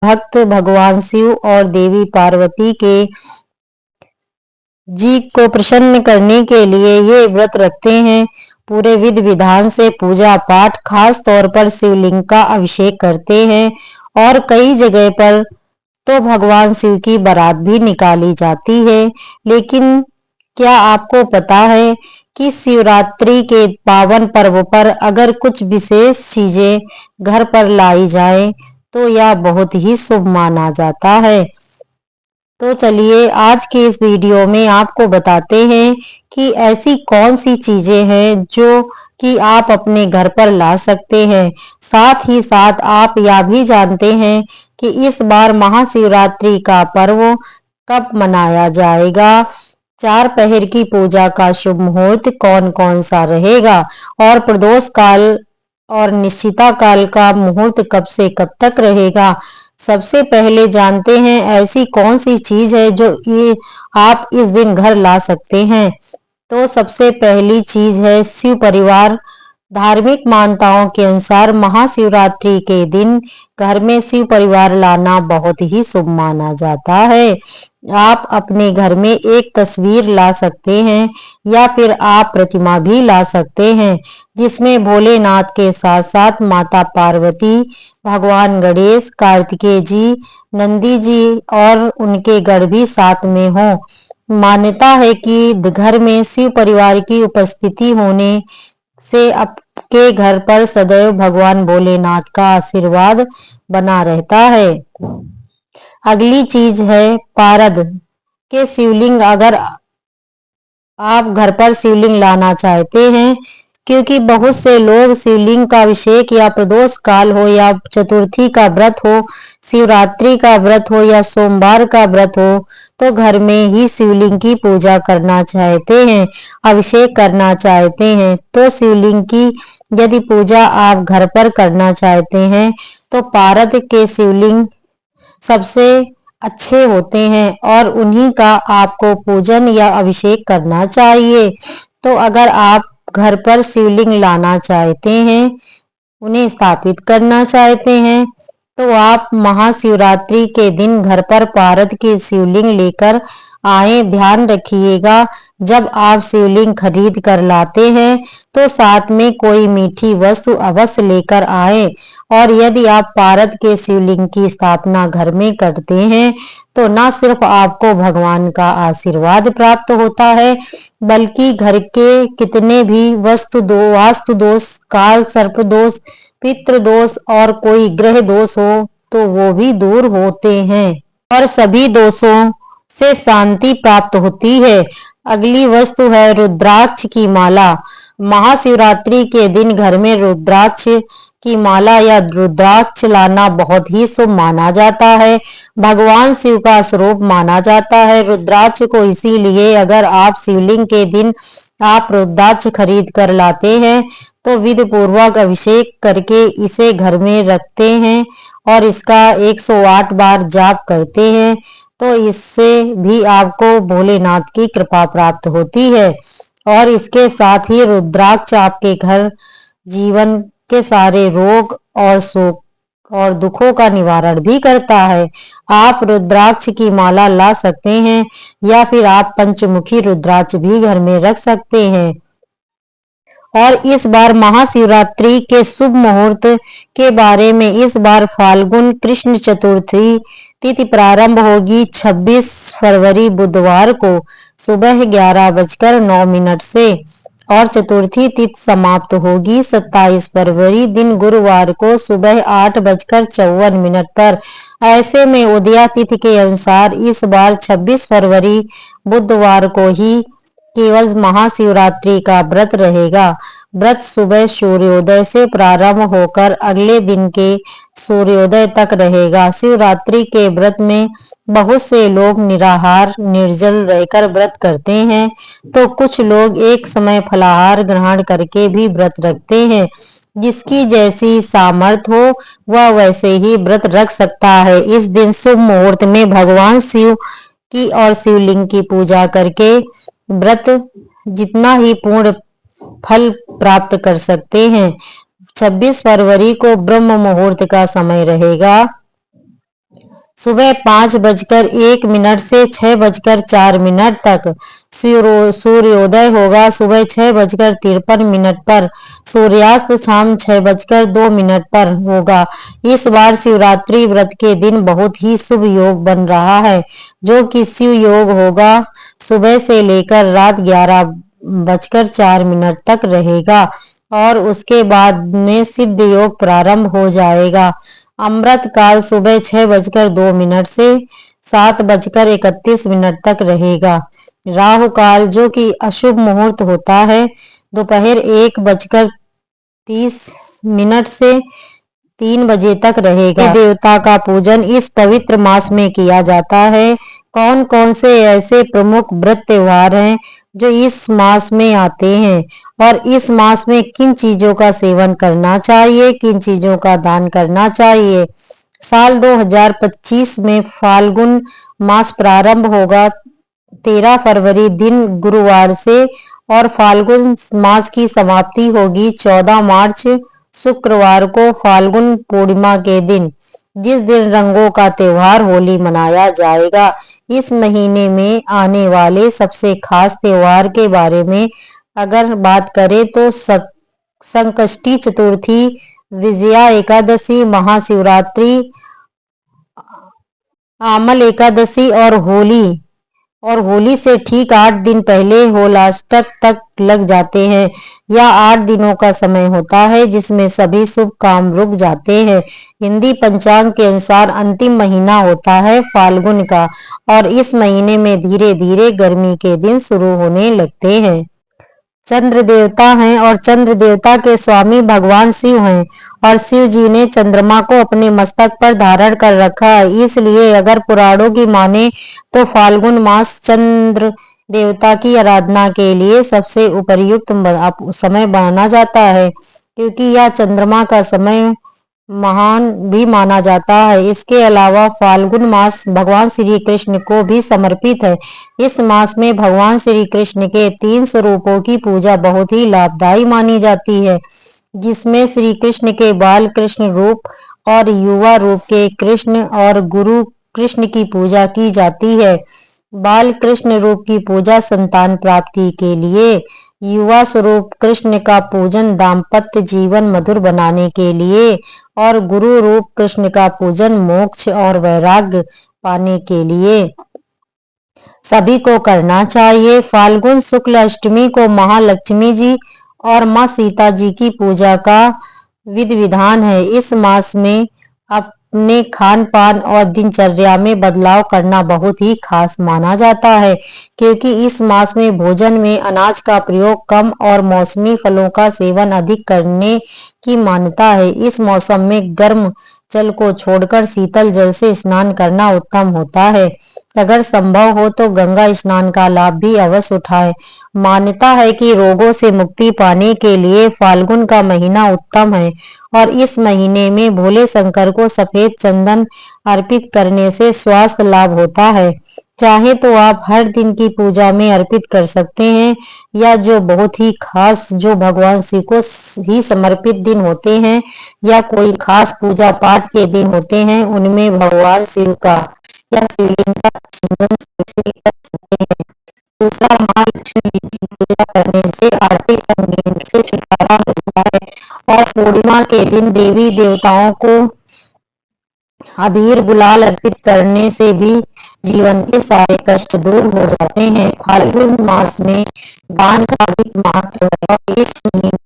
भक्त भगवान शिव और देवी पार्वती के जी को प्रसन्न करने के लिए ये व्रत रखते हैं। पूरे विधि विधान से पूजा पाठ, खास तौर पर शिवलिंग का अभिषेक करते हैं और कई जगह पर तो भगवान शिव की बारात भी निकाली जाती है। लेकिन क्या आपको पता है कि शिवरात्रि के पावन पर्व पर अगर कुछ विशेष चीजें घर पर लाई जाए तो यह बहुत ही शुभ माना जाता है। तो चलिए आज के इस वीडियो में आपको बताते हैं कि ऐसी कौन सी चीजें हैं जो कि आप अपने घर पर ला सकते हैं। साथ ही साथ आप यह भी जानते हैं कि इस बार महाशिवरात्रि का पर्व कब मनाया जाएगा, चार पहर की पूजा का शुभ मुहूर्त कौन कौन सा रहेगा और प्रदोष काल और निश्चिता काल का मुहूर्त कब से कब तक रहेगा। सबसे पहले जानते हैं ऐसी कौन सी चीज है जो ये आप इस दिन घर ला सकते हैं। तो सबसे पहली चीज है शिव परिवार। धार्मिक मान्यताओं के अनुसार महाशिवरात्रि के दिन घर में शिव परिवार लाना बहुत ही शुभ माना जाता है। आप अपने घर में एक तस्वीर ला सकते हैं या फिर आप प्रतिमा भी ला सकते हैं जिसमें भोलेनाथ के साथ साथ माता पार्वती, भगवान गणेश, कार्तिकेय जी, नंदी जी और उनके गढ़ भी साथ में हो। मान्यता है कि घर में शिव परिवार की उपस्थिति होने से आपके घर पर सदैव भगवान भोलेनाथ का आशीर्वाद बना रहता है। अगली चीज है पारद के शिवलिंग। अगर आप घर पर शिवलिंग लाना चाहते हैं, क्योंकि बहुत से लोग शिवलिंग का अभिषेक या प्रदोष काल हो या चतुर्थी का व्रत हो, शिवरात्रि का व्रत हो या सोमवार का व्रत हो तो घर में ही शिवलिंग की पूजा करना चाहते हैं, अभिषेक करना चाहते हैं। तो शिवलिंग की यदि पूजा आप घर पर करना चाहते हैं तो पारद के शिवलिंग सबसे अच्छे होते हैं और उन्हीं का आपको पूजन या अभिषेक करना चाहिए। तो अगर आप घर पर शिवलिंग लाना चाहते हैं, उन्हें स्थापित करना चाहते हैं तो आप महाशिवरात्रि के दिन घर पर पारद की शिवलिंग लेकर आए। ध्यान रखिएगा जब आप शिवलिंग खरीद कर लाते हैं तो साथ में कोई मीठी वस्तु अवश्य लेकर आए। और यदि आप पारद के शिवलिंग की स्थापना घर में करते हैं तो न सिर्फ आपको भगवान का आशीर्वाद प्राप्त होता है बल्कि घर के कितने भी वास्तु दोष, काल सर्प दोष, पितृ दोष और कोई ग्रह दोष हो तो वो भी दूर होते हैं और सभी दोषों से शांति प्राप्त होती है। अगली वस्तु है रुद्राक्ष की माला। महाशिवरात्रि के दिन घर में रुद्राक्ष की माला या रुद्राक्ष लाना बहुत ही शुभ माना जाता है। भगवान शिव का स्वरूप माना जाता है रुद्राक्ष को, इसीलिए अगर आप शिवलिंग के दिन आप रुद्राक्ष खरीद कर लाते हैं तो विधि पूर्वक अभिषेक करके इसे घर में रखते हैं और इसका 108 बार जाप करते हैं तो इससे भी आपको भोलेनाथ की कृपा प्राप्त होती है। और इसके साथ ही रुद्राक्ष आपके घर जीवन के सारे रोग और शोक और दुखों का निवारण भी करता है। आप रुद्राक्ष की माला ला सकते हैं या फिर आप पंचमुखी रुद्राक्ष भी घर में रख सकते हैं। और इस बार महाशिवरात्रि के शुभ मुहूर्त के बारे में, इस बार फाल्गुन कृष्ण चतुर्थी तिथि प्रारंभ होगी 26 फरवरी बुधवार को सुबह 11:09 से और चतुर्थी तिथि समाप्त होगी 27 फरवरी दिन गुरुवार को सुबह 8:54 पर। ऐसे में उदया तिथि के अनुसार इस बार 26 फरवरी बुधवार को ही केवल महाशिवरात्रि का व्रत रहेगा। व्रत सुबह सूर्योदय से प्रारंभ होकर अगले दिन के सूर्योदय तक रहेगा। शिवरात्रि के व्रत में बहुत से लोग निराहार निर्जल रहकर व्रत करते हैं तो कुछ लोग एक समय फलाहार ग्रहण करके भी व्रत रखते हैं। जिसकी जैसी सामर्थ्य हो वह वैसे ही व्रत रख सकता है। इस दिन शुभ मुहूर्त में भगवान शिव की और शिवलिंग की पूजा करके व्रत जितना ही पूर्ण फल प्राप्त कर सकते हैं। 26 फरवरी को ब्रह्म मुहूर्त का समय रहेगा सुबह 5:01 से 6:04 तक सूर्योदय होगा। सुबह 6:53 पर सूर्यास्त शाम 6:02 पर होगा। इस बार शिवरात्रि व्रत के दिन बहुत ही शुभ योग बन रहा है, जो कि शिव योग होगा। सुबह से लेकर रात 11:04 तक रहेगा और उसके बाद में सिद्ध योग प्रारंभ हो जाएगा। अमृत काल सुबह 6:02 से 7:31 तक रहेगा। राहु काल, जो कि अशुभ मुहूर्त होता है, दोपहर 1:30 से 3 बजे तक रहेगा। देवता का पूजन इस पवित्र मास में किया जाता है। कौन कौन से ऐसे प्रमुख व्रत त्योहार हैं जो इस मास में आते हैं और इस मास में किन चीजों का सेवन करना चाहिए, किन चीजों का दान करना चाहिए। साल 2025 में फाल्गुन मास प्रारंभ होगा 13 फरवरी दिन गुरुवार से और फाल्गुन मास की समाप्ति होगी 14 मार्च शुक्रवार को फाल्गुन पूर्णिमा के दिन, जिस दिन रंगों का त्योहार होली मनाया जाएगा। इस महीने में आने वाले सबसे खास त्योहार के बारे में अगर बात करें तो संकष्टी चतुर्थी, विजया एकादशी, महाशिवरात्रि, आमल एकादशी और होली से ठीक 8 दिन पहले होलाष्टक तक लग जाते हैं। यह 8 दिनों का समय होता है जिसमें सभी शुभ काम रुक जाते हैं। हिंदी पंचांग के अनुसार अंतिम महीना होता है फाल्गुन का और इस महीने में धीरे धीरे गर्मी के दिन शुरू होने लगते हैं। चंद्र देवता हैं और चंद्र देवता के स्वामी भगवान शिव हैं और शिव जी ने चंद्रमा को अपने मस्तक पर धारण कर रखा है। इसलिए अगर पुराणों की माने तो फाल्गुन मास चंद्र देवता की आराधना के लिए सबसे उपयुक्त समय माना जाता है, क्योंकि यह चंद्रमा का समय महान भी माना जाता है। इसके अलावा फाल्गुन मास भगवान श्री कृष्ण को भी समर्पित है। इस मास में भगवान श्री कृष्ण के 3 स्वरूपों की पूजा बहुत ही लाभदायी मानी जाती है, जिसमें श्री कृष्ण के बाल कृष्ण रूप और युवा रूप के कृष्ण और गुरु कृष्ण की पूजा की जाती है। बाल कृष्ण रूप की पूजा संतान प्राप्ति के लिए, युवा स्वरूप कृष्ण का पूजन दाम्पत्य जीवन मधुर बनाने के लिए और गुरु रूप कृष्ण का पूजन मोक्ष और वैराग्य पाने के लिए सभी को करना चाहिए। फाल्गुन शुक्ल अष्टमी को महालक्ष्मी जी और माँ सीता जी की पूजा का विधि विधान है। इस मास में अपने खान पान और दिनचर्या में बदलाव करना बहुत ही खास माना जाता है, क्योंकि इस मास में भोजन में अनाज का प्रयोग कम और मौसमी फलों का सेवन अधिक करने की मान्यता है। इस मौसम में गर्म जल को छोड़कर शीतल जल से स्नान करना उत्तम होता है। अगर संभव हो तो गंगा स्नान का लाभ भी अवश्य उठाएं। मान्यता है कि रोगों से मुक्ति पाने के लिए फाल्गुन का महीना उत्तम है और इस महीने में भोले शंकर को सफेद चंदन अर्पित करने से स्वास्थ्य लाभ होता है। चाहे तो आप हर दिन की पूजा में अर्पित कर सकते हैं या जो बहुत ही खास, जो भगवान शिव को ही समर्पित दिन होते हैं या कोई खास पूजा पाठ के दिन होते हैं, उनमें भगवान शिव का या शिवलिंग का चंदन से कर सकते हैं। दूसरा, माँ लक्ष्मी जी की पूजा करने से आर्थिक तंगी से छुटकारा मिलता है और पूर्णिमा के दिन देवी देवताओं को अबीर गुलाल अर्पित करने से भी जीवन के सारे कष्ट दूर हो जाते हैं। फाल्गुन मास में दान का अधिक महत्व है और इस महीने